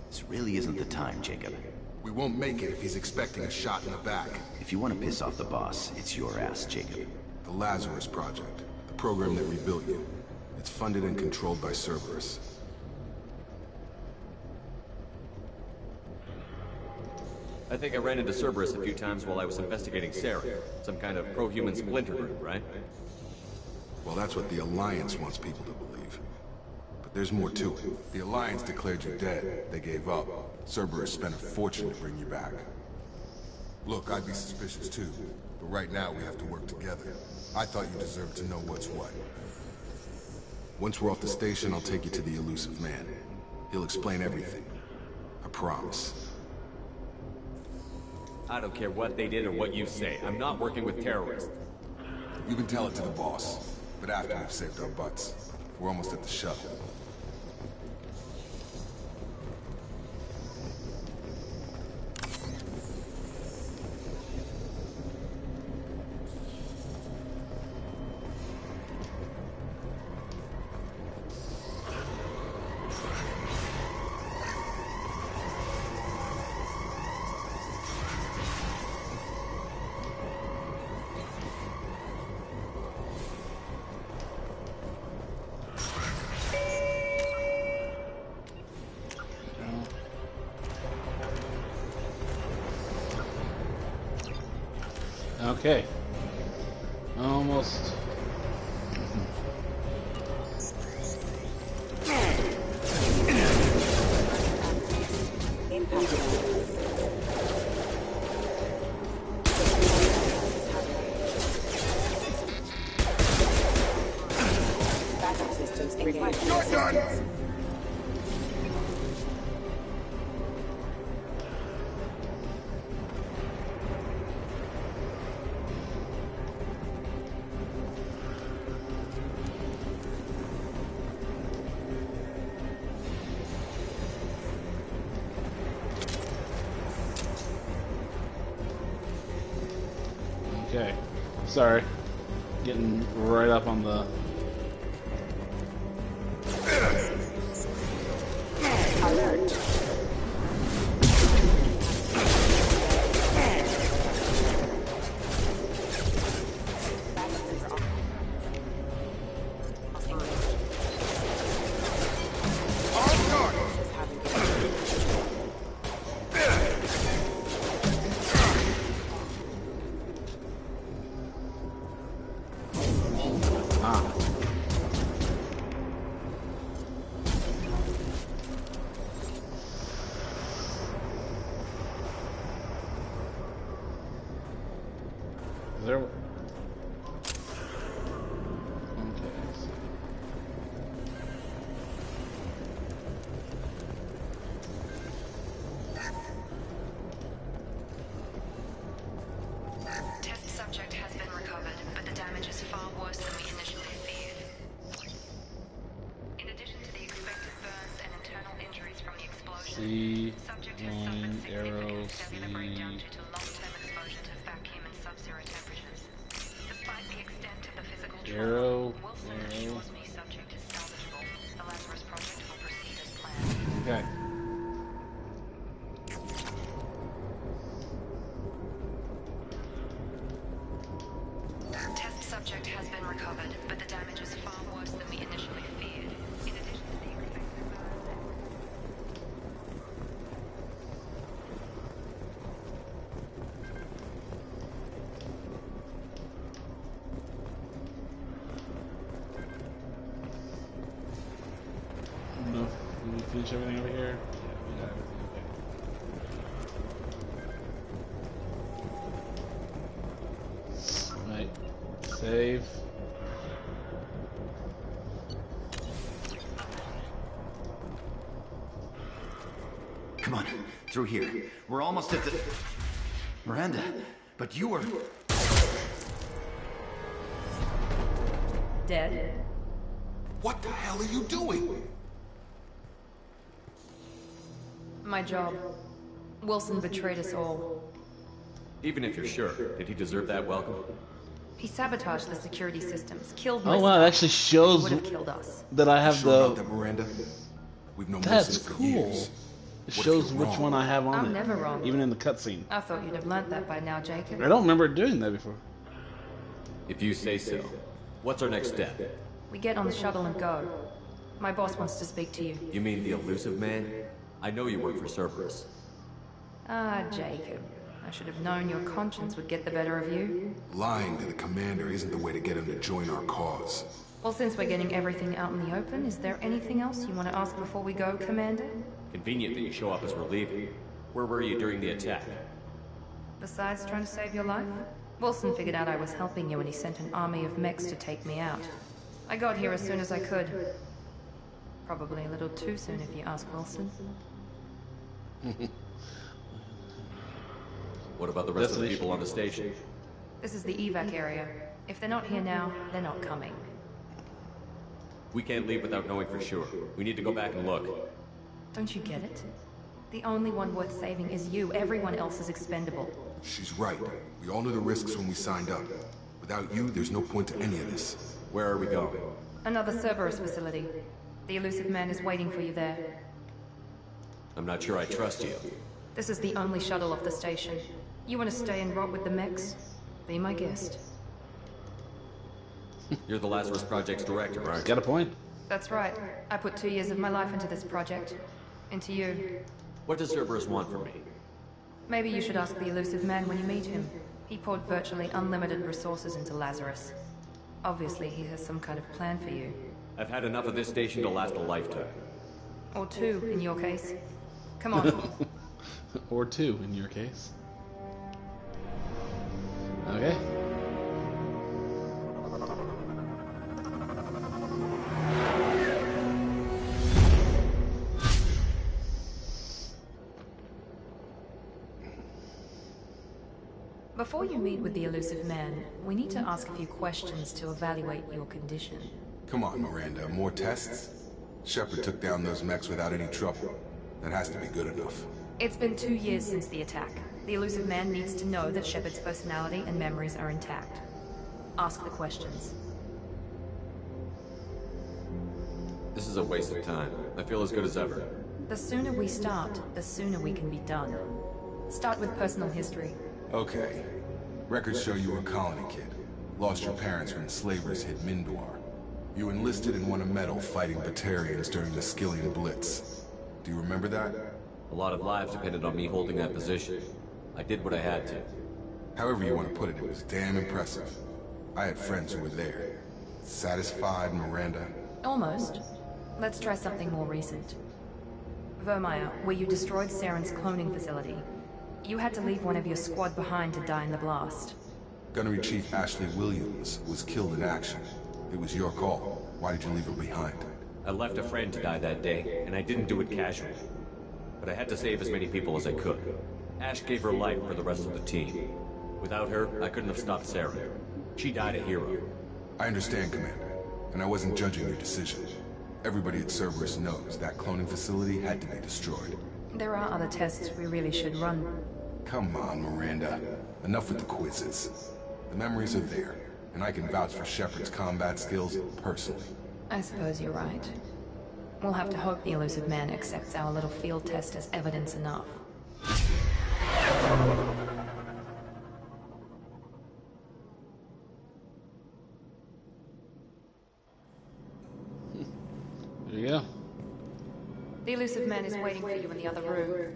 This really isn't the time, Jacob. We won't make it if he's expecting a shot in the back. If you want to piss off the boss, it's your ass, Jacob. The Lazarus Project. The program that rebuilt you. It's funded and controlled by Cerberus. I think I ran into Cerberus a few times while I was investigating Sarah. Some kind of pro-human splinter group, right? Well, that's what the Alliance wants people to believe. But there's more to it. The Alliance declared you dead. They gave up. Cerberus spent a fortune to bring you back. Look, I'd be suspicious too. But right now we have to work together. I thought you deserved to know what's what. Once we're off the station, I'll take you to the Elusive Man. He'll explain everything. I promise. I don't care what they did or what you say. I'm not working with terrorists. You can tell it to the boss, but after we've saved our butts. We're almost at the shuttle. Okay. Almost. Okay. Sorry. Getting right up on the... Alert. There... Okay. Test subject has been recovered, but the damage is far worse than we initially feared. In addition to the expected burns and internal injuries from the explosion, C, subject has suffered line, significant arrow, cellular breakdown C. due to long-term exposure to vacuum and sub-zero temperatures. Despite the extent of the physical Arrow, trauma, Wilson arrow. assures me subject is salvageable. The Lazarus project will proceed as planned. Okay. Test subject has been recovered, but the damage is far worse than we initially feared. In addition to the expected burns. No, did we finish everything over here? Yeah, we got everything. Okay. Right. Save. Come on, through here. We're almost at the... Miranda, but you were... Dead? What the hell are you doing? My job. Wilson betrayed us all. Even if you're sure, did he deserve that welcome? He sabotaged the security systems, killed Oh most wow, of it us. actually He shows would have killed us. that I have Sure about the... that, Miranda? We've known That's Wilson for cool. years. It What if shows you're which wrong? one I have on I'm it. never wrong. Even in the cutscene. I thought you'd have learnt that by now, Jacob. I don't remember doing that before. If you say so. What's our next step? We get on the shuttle and go. My boss wants to speak to you. You mean the elusive man? I know you work for Cerberus. Ah, Jacob. I should have known your conscience would get the better of you. Lying to the commander isn't the way to get him to join our cause. Well, since we're getting everything out in the open, is there anything else you want to ask before we go, Commander? Convenient that you show up as we're leaving. Where were you during the attack? Besides trying to save your life? Wilson figured out I was helping you and he sent an army of mechs to take me out. I got here as soon as I could. Probably a little too soon if you ask Wilson. What about the rest of the people on the station? This is the evac area. If they're not here now, they're not coming. We can't leave without knowing for sure. We need to go back and look. Don't you get it? The only one worth saving is you. Everyone else is expendable. She's right. We all knew the risks when we signed up. Without you, there's no point to any of this. Where are we going? Another Cerberus facility. The elusive man is waiting for you there. I'm not sure I trust you. This is the only shuttle off the station. You want to stay and rot with the mechs? Be my guest. You're the Lazarus Project's director, right? Got a point. That's right. I put 2 years of my life into this project. Into you. What does Cerberus want from me? Maybe you should ask the elusive man when you meet him. He poured virtually unlimited resources into Lazarus. Obviously, he has some kind of plan for you. I've had enough of this station to last a lifetime. Or 2, in your case. Come on. Or 2, in your case. Okay. Before you meet with the elusive man, we need to ask a few questions to evaluate your condition. Come on, Miranda, more tests? Shepard took down those mechs without any trouble. That has to be good enough. It's been 2 years since the attack. The elusive man needs to know that Shepard's personality and memories are intact. Ask the questions. This is a waste of time. I feel as good as ever. The sooner we start, the sooner we can be done. Start with personal history. Okay. Records show you were a colony kid. Lost your parents when slavers hit Mindor. You enlisted and won a medal fighting Batarians during the Skillian Blitz. Do you remember that? A lot of lives depended on me holding that position. I did what I had to. However you want to put it, it was damn impressive. I had friends who were there. Satisfied, Miranda? Almost. Let's try something more recent. Vermeer, where you destroyed Saren's cloning facility. You had to leave one of your squad behind to die in the blast. Gunnery Chief Ashley Williams was killed in action. It was your call. Why did you leave her behind? I left a friend to die that day, and I didn't do it casually. But I had to save as many people as I could. Ash gave her life for the rest of the team. Without her, I couldn't have stopped Saren. She died a hero. I understand, Commander, and I wasn't judging your decision. Everybody at Cerberus knows that cloning facility had to be destroyed. There are other tests we really should run. Come on, Miranda. Enough with the quizzes. The memories are there, and I can vouch for Shepard's combat skills personally. I suppose you're right. We'll have to hope the elusive man accepts our little field test as evidence enough. There you go. The elusive man is waiting for you in the other room.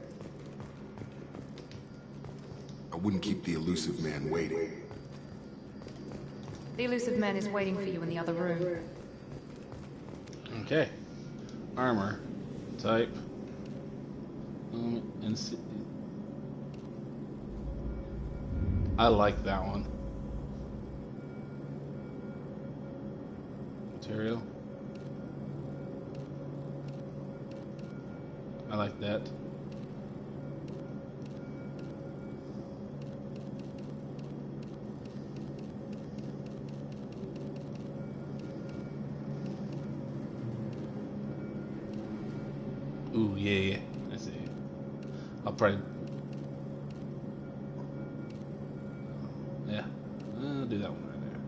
I wouldn't keep the elusive man waiting. The elusive man is waiting for you in the other room. Okay. Armor. Type. I like that one. Material. I like that. Ooh, yeah. I see. I'll probably... Yeah. I'll do that one right there.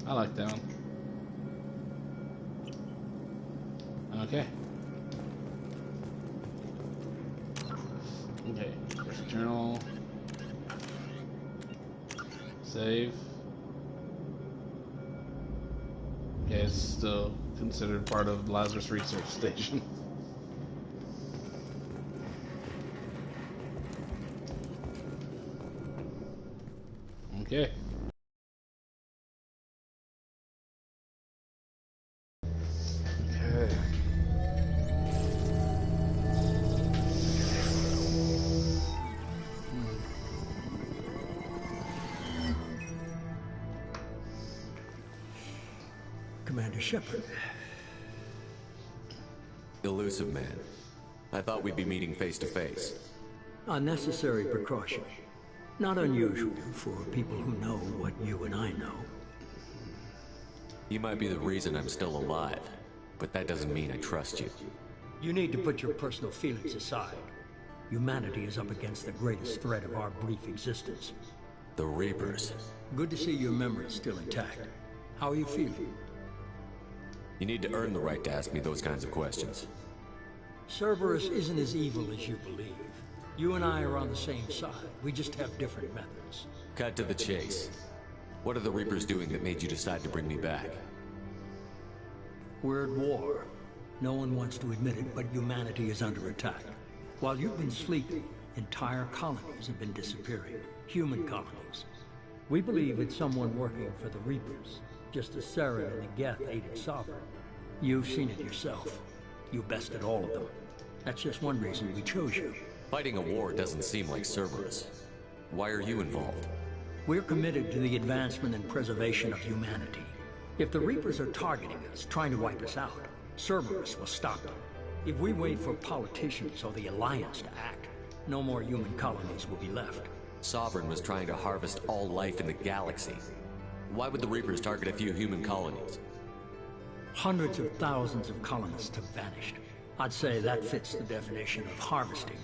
I like that one. Okay. Okay. First journal. Save. Yeah, it's still considered part of Lazarus Research Station. Okay. Okay. Commander Shepard. Elusive man. I thought we'd be meeting face to face. Unnecessary precaution. Not unusual for people who know what you and I know. You might be the reason I'm still alive, but that doesn't mean I trust you. You need to put your personal feelings aside. Humanity is up against the greatest threat of our brief existence. The Reapers. Good to see your memory still intact. How are you feeling? You need to earn the right to ask me those kinds of questions. Cerberus isn't as evil as you believe. You and I are on the same side. We just have different methods. Cut to the chase. What are the Reapers doing that made you decide to bring me back? We're at war. No one wants to admit it, but humanity is under attack. While you've been sleeping, entire colonies have been disappearing. Human colonies. We believe it's someone working for the Reapers, just as Saren and the Geth aided Sovereign. You've seen it yourself. You bested all of them. That's just one reason we chose you. Fighting a war doesn't seem like Cerberus. Why are you involved? We're committed to the advancement and preservation of humanity. If the Reapers are targeting us, trying to wipe us out, Cerberus will stop them. If we wait for politicians or the Alliance to act, no more human colonies will be left. Sovereign was trying to harvest all life in the galaxy. Why would the Reapers target a few human colonies? Hundreds of thousands of colonists have vanished. I'd say that fits the definition of harvesting.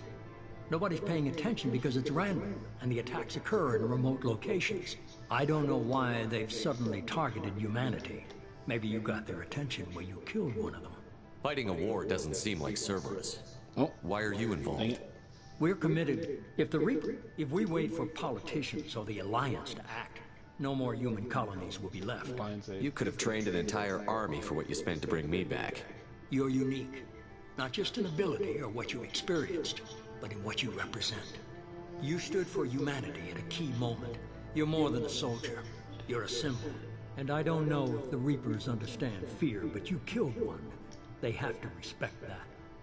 Nobody's paying attention because it's random, and the attacks occur in remote locations. I don't know why they've suddenly targeted humanity. Maybe you got their attention when you killed one of them. Fighting a war doesn't seem like Cerberus. Oh. Why are you involved? We're committed. If we wait for politicians or the Alliance to act, no more human colonies will be left. You could have trained an entire army for what you spent to bring me back. You're unique. Not just in ability or what you experienced, but in what you represent. You stood for humanity at a key moment. You're more than a soldier. You're a symbol. And I don't know if the Reapers understand fear, but you killed one. They have to respect that.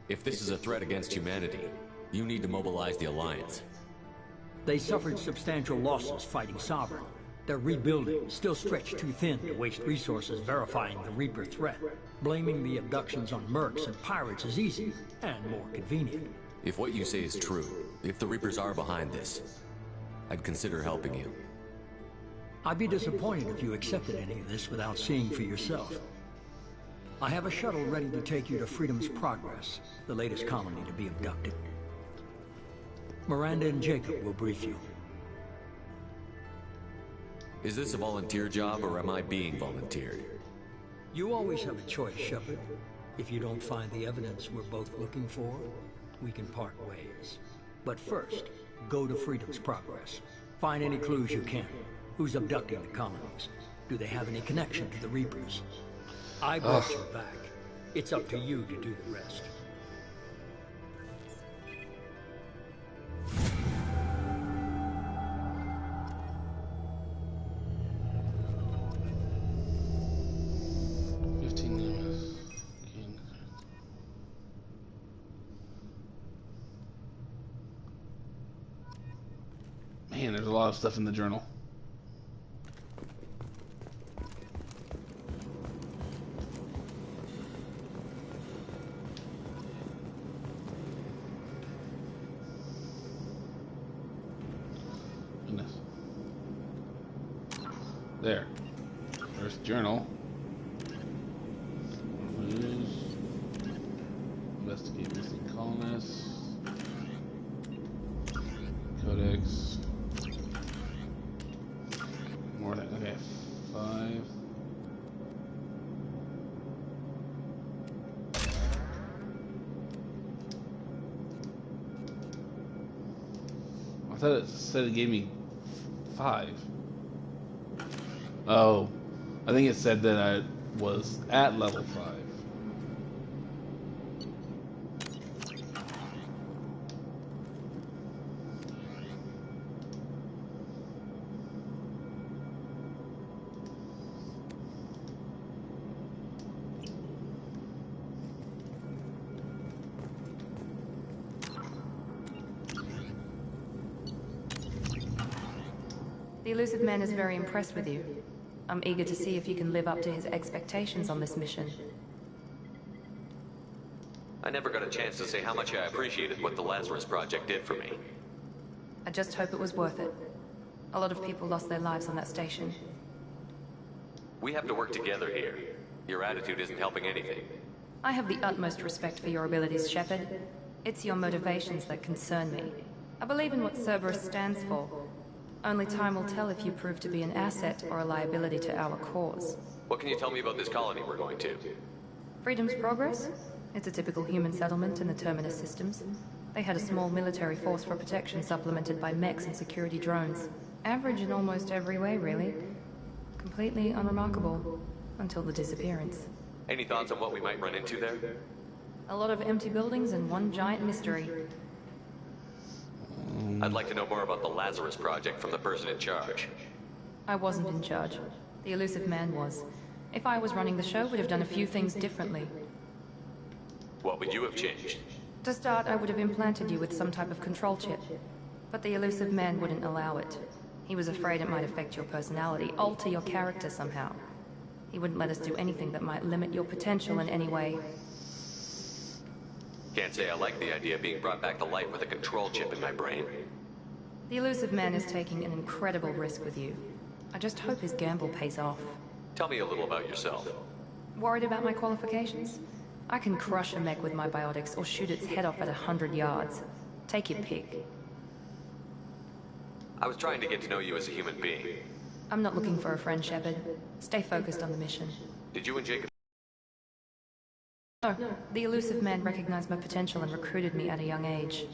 If this is a threat against humanity, you need to mobilize the Alliance. They suffered substantial losses fighting Sovereign. They're rebuilding, still stretched too thin to waste resources verifying the Reaper threat. Blaming the abductions on mercs and pirates is easy, and more convenient. If what you say is true, if the Reapers are behind this, I'd consider helping you. I'd be disappointed if you accepted any of this without seeing for yourself. I have a shuttle ready to take you to Freedom's Progress, the latest colony to be abducted. Miranda and Jacob will brief you. Is this a volunteer job, or am I being volunteered? You always have a choice, Shepard. If you don't find the evidence we're both looking for, we can part ways. But first, go to Freedom's Progress. Find any clues you can. Who's abducting the colonies? Do they have any connection to the Reapers? I got your back. It's up to you to do the rest. Man, there's a lot of stuff in the journal. Goodness. There. First journal. Investigate missing colonists. Codex. More than, okay, 5. I thought it said it gave me 5. Oh, I think it said that I was at level 5. The Elusive Man is very impressed with you. I'm eager to see if you can live up to his expectations on this mission. I never got a chance to say how much I appreciated what the Lazarus Project did for me. I just hope it was worth it. A lot of people lost their lives on that station. We have to work together here. Your attitude isn't helping anything. I have the utmost respect for your abilities, Shepard. It's your motivations that concern me. I believe in what Cerberus stands for. Only time will tell if you prove to be an asset or a liability to our cause. What can you tell me about this colony we're going to? Freedom's Progress? It's a typical human settlement in the Terminus systems. They had a small military force for protection supplemented by mechs and security drones. Average in almost every way, really. Completely unremarkable. Until the disappearance. Any thoughts on what we might run into there? A lot of empty buildings and one giant mystery. I'd like to know more about the Lazarus Project from the person in charge. I wasn't in charge. The Elusive Man was. If I was running the show, we'd have done a few things differently. What would you have changed? To start, I would have implanted you with some type of control chip. But the Elusive Man wouldn't allow it. He was afraid it might affect your personality, alter your character somehow. He wouldn't let us do anything that might limit your potential in any way. Can't say I like the idea of being brought back to life with a control chip in my brain. The Elusive Man is taking an incredible risk with you. I just hope his gamble pays off. Tell me a little about yourself. Worried about my qualifications? I can crush a mech with my biotics or shoot its head off at 100 yards. Take your pick. I was trying to get to know you as a human being. I'm not looking for a friend, Shepard. Stay focused on the mission. Did you and Jacob... No, the Elusive Man recognized my potential and recruited me at a young age.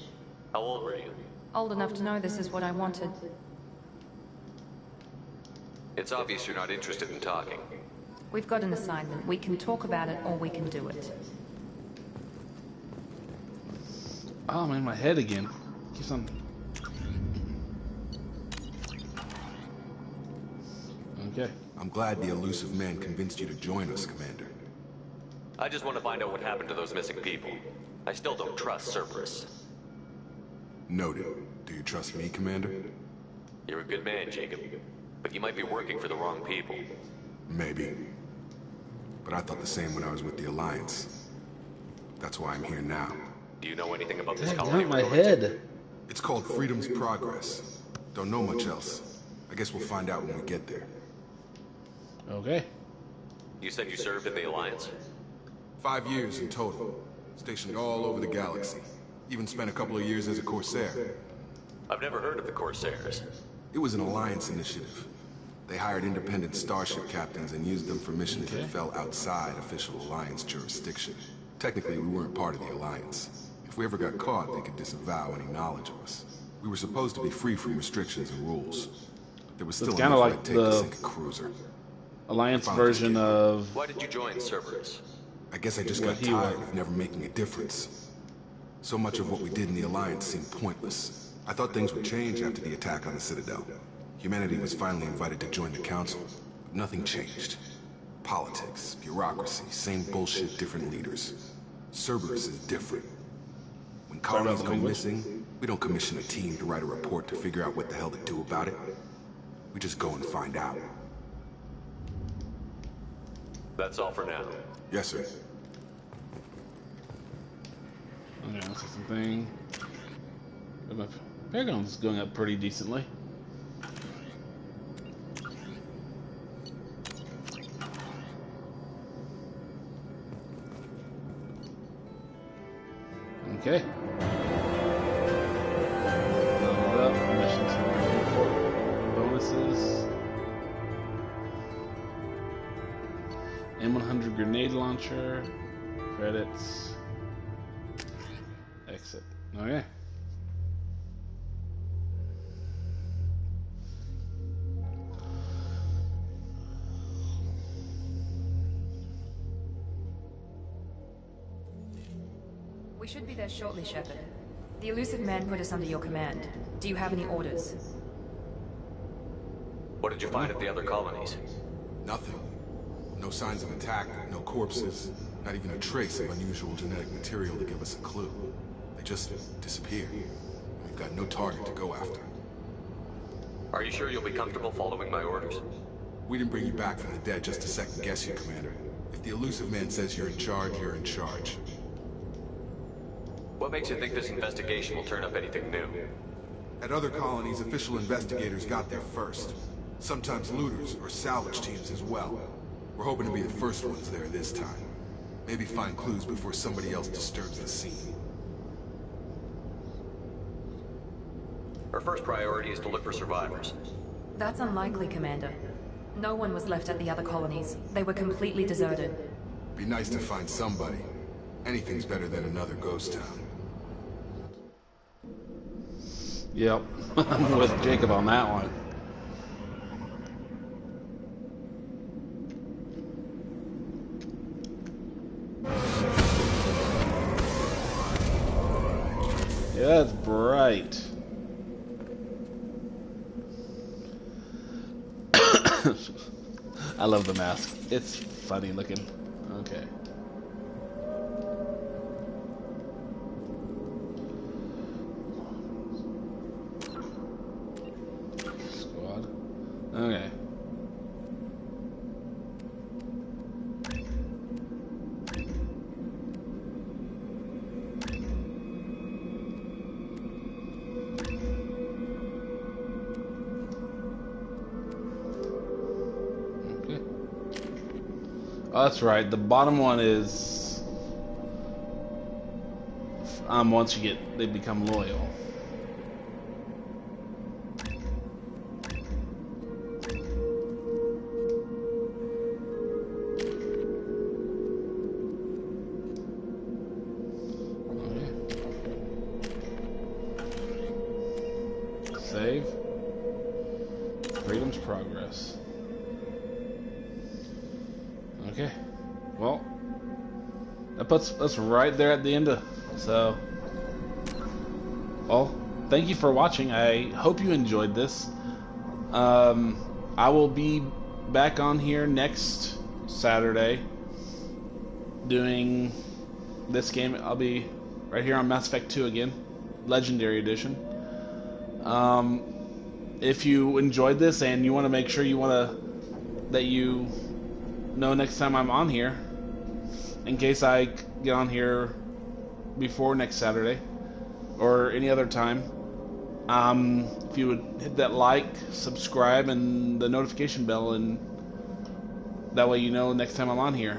How old were you? Old enough to know this is what I wanted. It's obvious you're not interested in talking. We've got an assignment. We can talk about it or we can do it. Oh, I'm in my head again. Keeps on... Okay. I'm glad the Elusive Man convinced you to join us, Commander. I just want to find out what happened to those missing people. I still don't trust Cerberus. Noted. Do you trust me, Commander? You're a good man, Jacob. But you might be working for the wrong people. Maybe. But I thought the same when I was with the Alliance. That's why I'm here now. Do you know anything about this Dang, colony? my head. It's called Freedom's Progress. Don't know much else. I guess we'll find out when we get there. Okay. You said you served in the Alliance? 5 years in total. Stationed all over the galaxy. Even spent a couple of years as a Corsair. I've never heard of the Corsairs. It was an Alliance initiative. They hired independent starship captains and used them for missions that fell outside official Alliance jurisdiction. Technically, we weren't part of the Alliance. If we ever got caught, they could disavow any knowledge of us. We were supposed to be free from restrictions and rules. But there was still enough red tape to sink a cruiser. Alliance version of... Why did you join Cerberus? I guess I just got tired of never making a difference. So much of what we did in the Alliance seemed pointless. I thought things would change after the attack on the Citadel. Humanity was finally invited to join the Council, but nothing changed. Politics, bureaucracy, same bullshit, different leaders. Cerberus is different. When colonies go missing, we don't commission a team to write a report to figure out what the hell to do about it. We just go and find out. That's all for now. Yes, sir. Okay, let's see something. My Paragon's going up pretty decently. Okay. Leveled up. Missions and bonuses. M100 grenade launcher. Credits. Exit. Okay. We should be there shortly, Shepard. The Illusive Man put us under your command. Do you have any orders? What did you find at the other colonies? Nothing. No signs of attack, no corpses, not even a trace of unusual genetic material to give us a clue. They just disappeared. We've got no target to go after. Are you sure you'll be comfortable following my orders? We didn't bring you back from the dead just to second guess you, Commander. If the Illusive Man says you're in charge, you're in charge. What makes you think this investigation will turn up anything new? At other colonies, official investigators got there first. Sometimes looters or salvage teams as well. We're hoping to be the first ones there this time. Maybe find clues before somebody else disturbs the scene. Our first priority is to look for survivors. That's unlikely, Commander. No one was left at the other colonies. They were completely deserted. Be nice to find somebody. Anything's better than another ghost town. Yep, I'm with Jacob on that one. Yeah, it's bright. I love the mask. It's funny looking. Okay. Squad. Okay. Oh, that's right. The bottom one is once you get, they become loyal. Okay. Save. Freedom's progress. Okay, well, that puts us right there at the end of, so, well, thank you for watching. I hope you enjoyed this. I will be back on here next Saturday doing this game. I'll be right here on Mass Effect 2 again, Legendary Edition. If you enjoyed this and you want to make sure that you know next time I'm on here, in case I get on here before next Saturday or any other time, if you would hit that like, subscribe, and the notification bell, and that way you know next time I'm on here.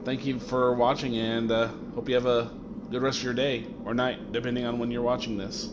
Thank you for watching, and hope you have a good rest of your day or night, depending on when you're watching this.